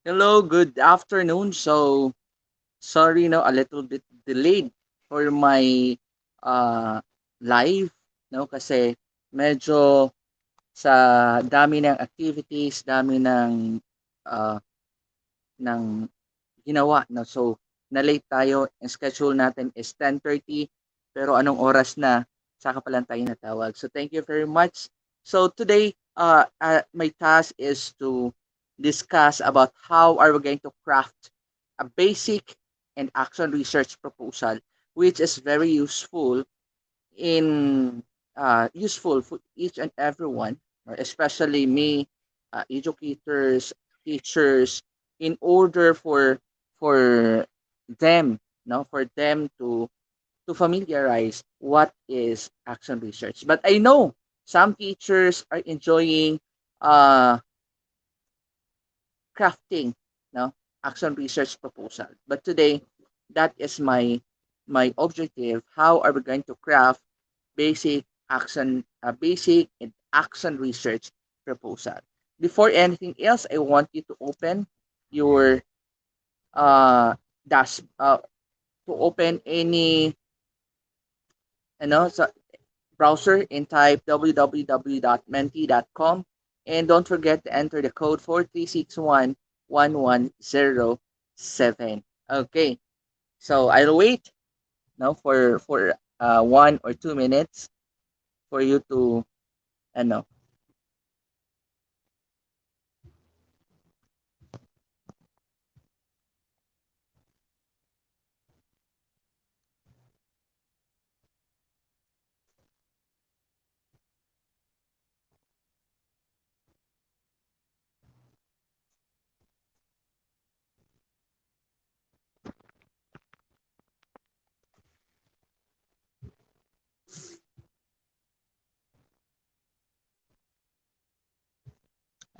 Hello, good afternoon. So, sorry, no, a little bit delayed for my uh, live, no, kasi medyo sa dami ng activities, dami uh, ng ginawa, no. So, na-late tayo. Ang schedule natin is 10:30, pero anong oras na, saka pa lang tayo natawag. So, thank you very much. So, today, my task is to discuss about how are we going to craft a basic and action research proposal, which is very useful for each and everyone, or especially me, educators, teachers, in order for them, no, for them to familiarize what is action research. But I know some teachers are enjoying uh, crafting, no, action research proposal. But today, that is my objective. How are we going to craft basic and action research proposal? Before anything else, I want you to open your uh dash to open any so browser and type www.menti.com, and don't forget to enter the code 436111007. Okay, so I'll wait now for 1 or 2 minutes for you to ano.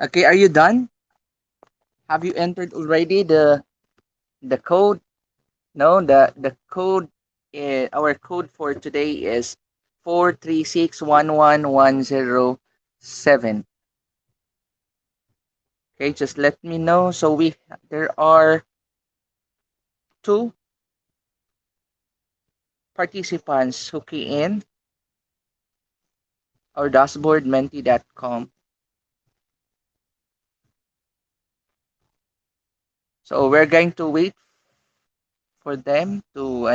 Okay, are you done? Have you entered already the code? No, the code, our code for today is 436111007. Okay, just let me know. So there are two participants who key in our dashboard menti.com. So we're going to wait for them to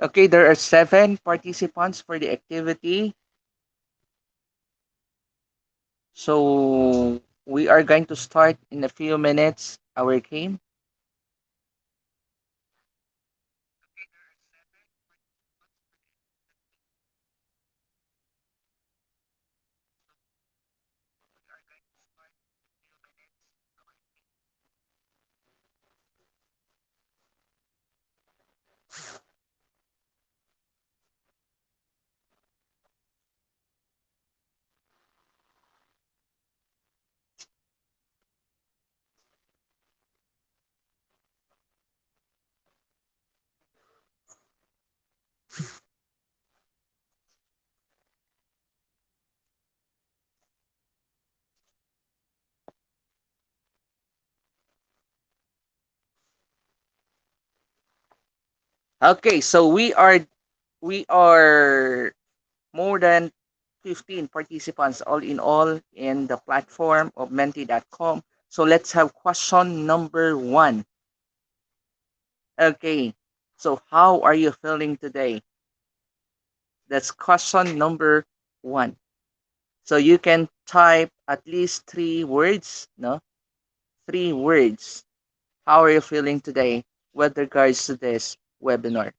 Okay, there are 7 participants for the activity. So we are going to start in a few minutes our game. Okay, so we are more than 15 participants all in all in the platform of menti.com. So let's have question number 1. Okay. So how are you feeling today? That's question number 1. So you can type at least 3 words, no? 3 words. How are you feeling today with regards to this webinar?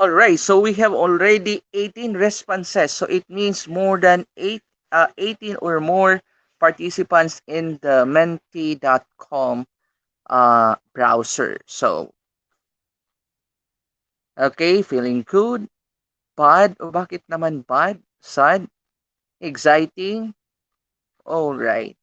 All right, so we have already 18 responses. So it means more than 18 or more participants in the menti.com browser. So, okay, feeling good, bad, o bakit naman bad, sad, exciting, all right.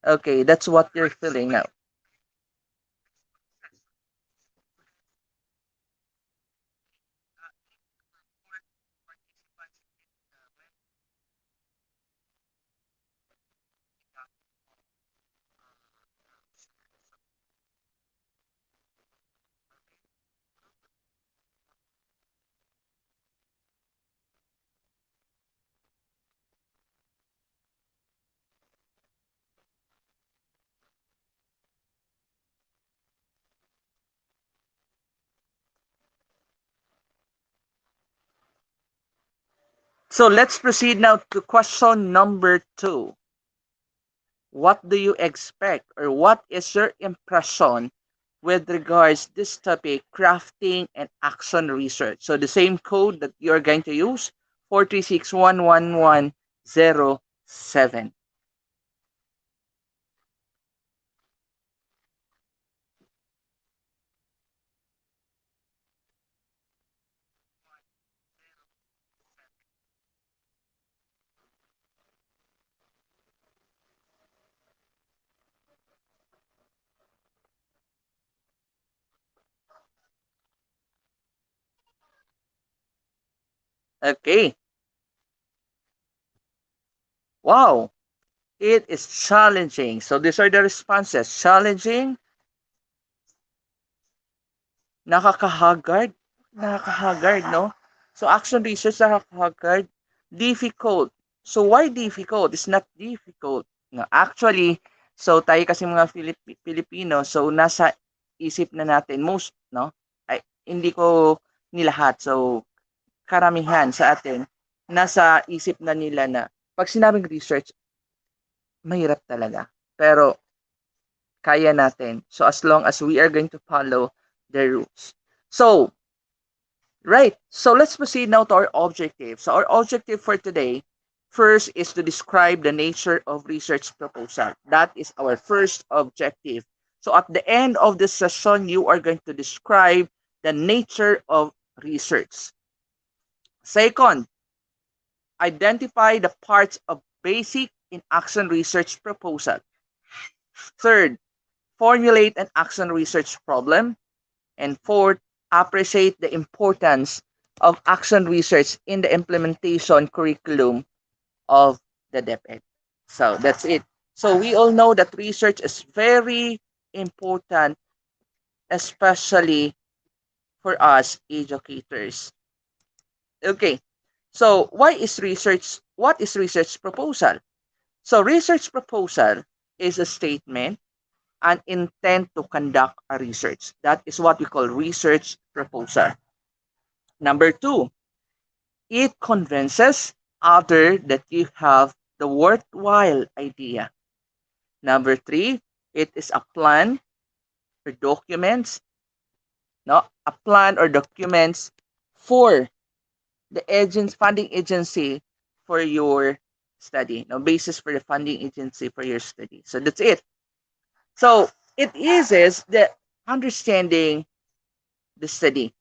Okay, that's what you're feeling now. So let's proceed now to question number 2. What do you expect or what is your impression with regards this topic, crafting and action research? So the same code that you're going to use, 436111107. Okay. Wow. It is challenging. So these are the responses. Challenging, nakakahagard, nakakahagard, no? So action research, nakakahagard, difficult. So why difficult? It's not difficult. No, actually, so tayo kasi mga Filipino, so nasa isip na natin most, no? Ay, hindi ko nilahat. So karamihan sa atin, nasa isip na nila na pag sinabing research, mahirap talaga. Pero kaya natin. So as long as we are going to follow the rules. So, right. So let's proceed now to our objective. So our objective for today, first is to describe the nature of research proposal. That is our first objective. So at the end of this session, you are going to describe the nature of research. Second, identify the parts of basic in action research proposal. Third, formulate an action research problem. And fourth, appreciate the importance of action research in the implementation curriculum of the DepEd. So that's it. So we all know that research is very important, especially for us educators. Okay, so what is research proposal? So research proposal is a statement, an intent to conduct a research. That is what we call research proposal. Number two, it convinces other that you have the worthwhile idea. Number three, it is a plan or documents, no, a plan or documents for the funding agency for your study, no, basis for the funding agency for your study. So that's it. So it is the understanding the study.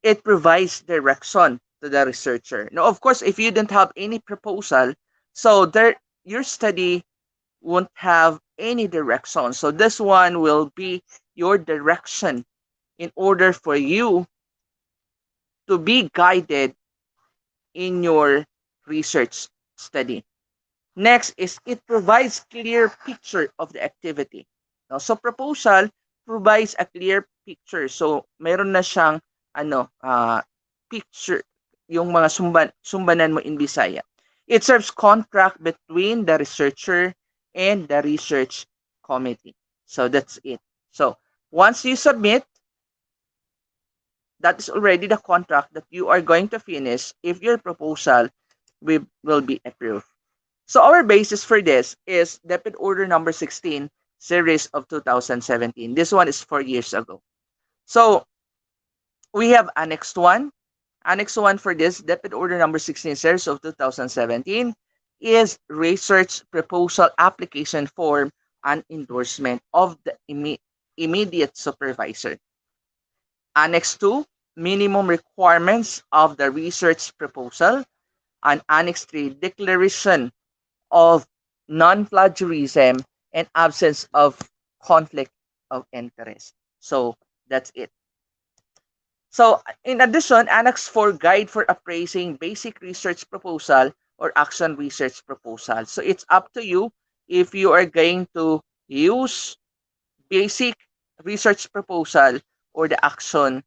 It provides direction to the researcher. Now, of course, if you don't have any proposal, so there your study won't have any direction. So this one will be your direction in order for you to be guided in your research study. Next is it provides clear picture of the activity. No, so proposal provides a clear picture. So meron na siyang picture yung mga sumbanan mo in Bisaya. It serves contract between the researcher and the research committee. So that's it. So once you submit, that is already the contract that you are going to finish if your proposal will be approved. So our basis for this is Depot Order number 16, series of 2017. This one is 4 years ago. So we have Annex 1. Annex 1 for this Depot Order number 16, series of 2017 is research proposal application form and endorsement of the immediate supervisor. Annex 2, minimum requirements of the research proposal. And Annex 3, declaration of non-plagiarism and absence of conflict of interest. So that's it. So in addition, Annex 4, guide for appraising basic research proposal or action research proposal. So it's up to you if you are going to use basic research proposal or the action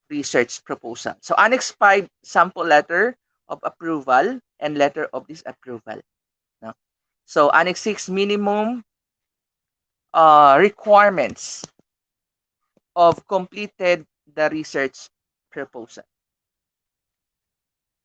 research proposal. So Annex 5, sample letter of approval and letter of disapproval. No? So Annex 6, minimum requirements of completed the research proposal.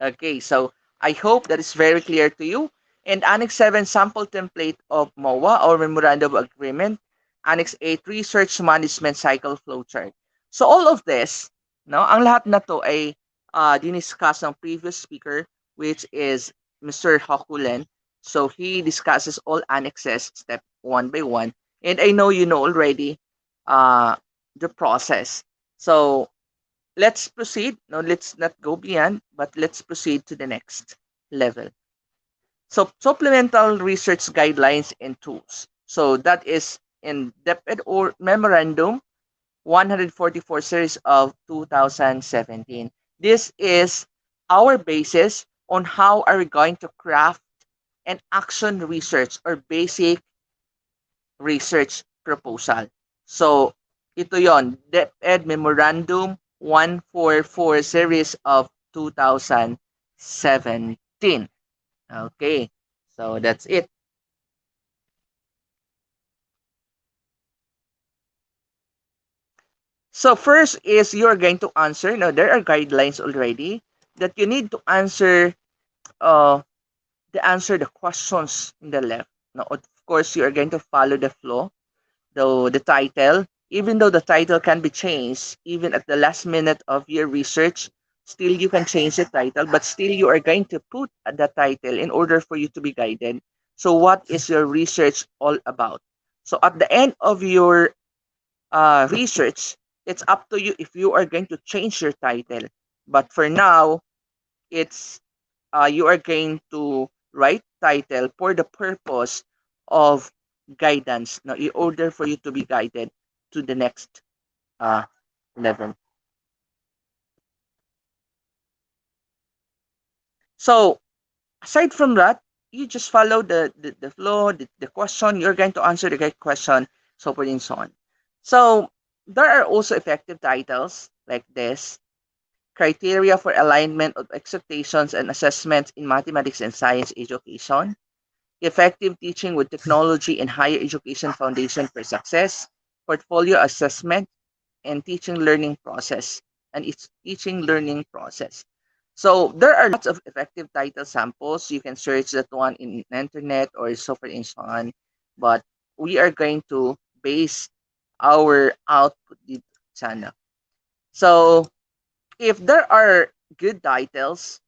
Okay, so I hope that is very clear to you. And Annex 7, sample template of MOA or Memorandum of Agreement. Annex 8, research management cycle flowchart. So all of this, no, ang lahat na to ay diniscuss ng previous speaker, which is Mr. Hakulen. So he discusses all annexes step one by one. And I know you know already the process. So let's proceed. No, let's not go beyond, but let's proceed to the next level. So supplemental research guidelines and tools. So that is in Depot or Memorandum 144 series of 2017. This is our basis on how are we going to craft an action research or basic research proposal. So ito yon, DepEd Memorandum 144 series of 2017. Okay, so that's it. So first is you're going to answer. Now there are guidelines already that you need to answer the questions in the left. Now of course you are going to follow the flow. Though the title, even though the title can be changed, even at the last minute of your research, still you can change the title, but still you are going to put the title in order for you to be guided. So what is your research all about? So at the end of your research, it's up to you if you are going to change your title. But for now, it's you are going to write title for the purpose of guidance. Now, in order for you to be guided to the next level. So, aside from that, you just follow the flow, the question. You're going to answer the right question, so forth and so on. So, there are also effective titles like this. Criteria for alignment of expectations and assessments in mathematics and science education. Effective teaching with technology and higher education foundation for success. Portfolio assessment and teaching learning process. And its teaching learning process. So there are lots of effective title samples. You can search that one in internet or software and so on. But we are going to base our output dito sa channel. So if there are good titles,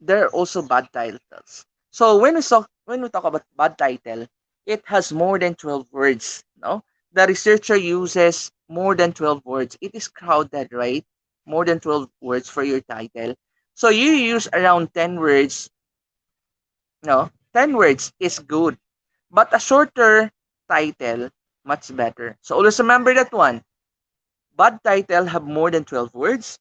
there are also bad titles. So when we talk about bad title, it has more than 12 words. No, the researcher uses more than 12 words. It is crowded, right? More than 12 words for your title. So you use around 10 words. No, 10 words is good, but a shorter title much better. So always remember that one. Bad title have more than 12 words.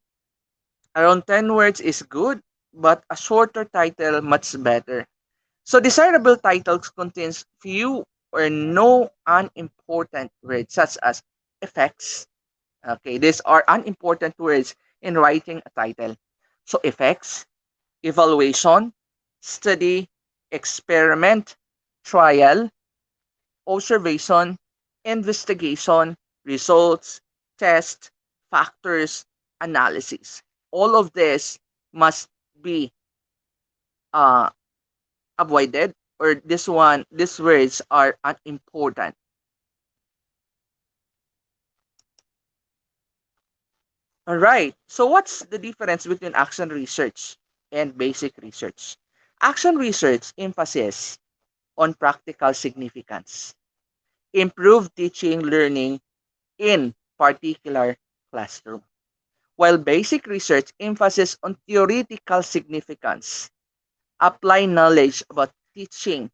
Around 10 words is good, but a shorter title much better. So desirable titles contains few or no unimportant words such as effects. Okay, these are unimportant words in writing a title. So effects, evaluation, study, experiment, trial, observation, investigation, results, test, factors, analysis. All of this must be uh, avoided, or these words are unimportant. All right. So what's the difference between action research and basic research? Action research emphasis on practical significance, improve teaching learning in particular classroom, while basic research emphasis on theoretical significance, apply knowledge about teaching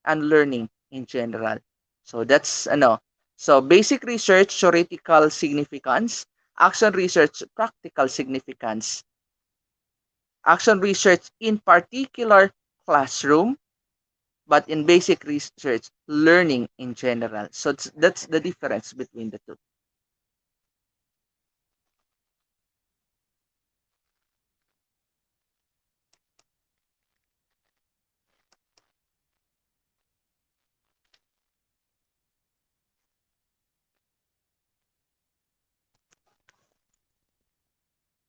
and learning in general. So that's ano. So basic research, theoretical significance; action research, practical significance; action research in particular classroom, but in basic research, learning in general. So that's the difference between the two.